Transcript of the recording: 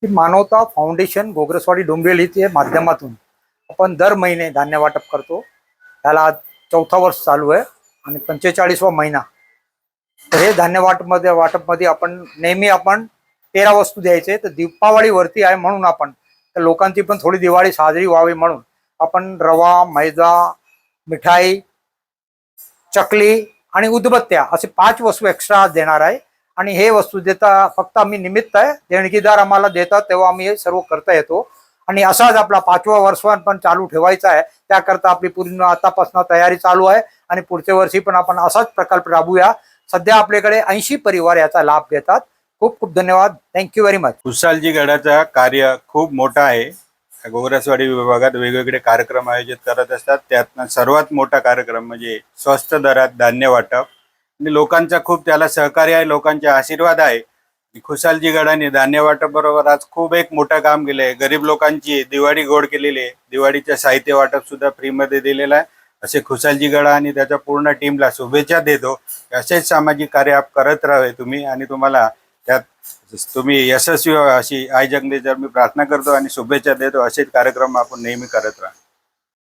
की मानवता फाउंडेशन गोग्रसवाडी डोंबिवलीच्या माध्यमातून आपण दर महिने धान्य वाटप करतो। त्याला आज 4था वर्ष चालू आहे आणि 45वा महिना। तर हे धान्य वाटपमध्ये आपण नेहमी 13 वस्तू द्यायचे। तर दीपावलीवरती आहे म्हणून आपण तर लोकांची पण थोडी दिवाळी साजरी व्हावी म्हणून आपण रवा, मैदा, मिठाई, चकली आणि उदबत्त्या असे 5 वस्तू एक्स्ट्रा देणार आहे। आणि हे वस्तू देता फक्त आम्ही निमित्त आहे, देणगीदार आम्हाला देतात तेव्हा आम्ही हे सर्व करता येतो। आणि असाच आपला 5वा वर्ष पण चालू ठेवायचा आहे। त्याकरता आपली पूर्ण आतापासून तयारी चालू आहे आणि पुढच्या वर्षी पण आपण असाच प्रकल्प राबवूया। सध्या आपल्याकडे 80 परिवार याचा लाभ घेतात। खूप खूप धन्यवाद। Thank you very much. खुशालजी गडाचा कार्य खूप मोठा आहे। गोग्रसवाडी विभागात वेगवेगळे कार्यक्रम आयोजित करत असतात। त्यातनं सर्वात मोठा कार्यक्रम म्हणजे स्वस्त दरात धान्य वाटप आणि लोकांचा खूप त्याला सहकार्य आहे, लोकांचे आशीर्वाद आहे। खुशालजी गडाने धान्य वाटप बरोबर आज खूप एक मोठं काम केलं आहे। गरीब लोकांची दिवाळी गोड केलेली आहे। दिवाळीचं साहित्य वाटप सुद्धा फ्रीमध्ये दिलेलं आहे। असे खुशालजी गडा आणि त्याच्या पूर्ण टीमला शुभेच्छा देतो। असेच सामाजिक कार्य आप करत राहावे तुम्ही आणि तुम्हाला त्यात तुम्ही यशस्वी व्हावे अशी आई जगदीश्वर मी प्रार्थना करतो आणि शुभेच्छा देतो। असेच कार्यक्रम आपण नेहमी करत राहा।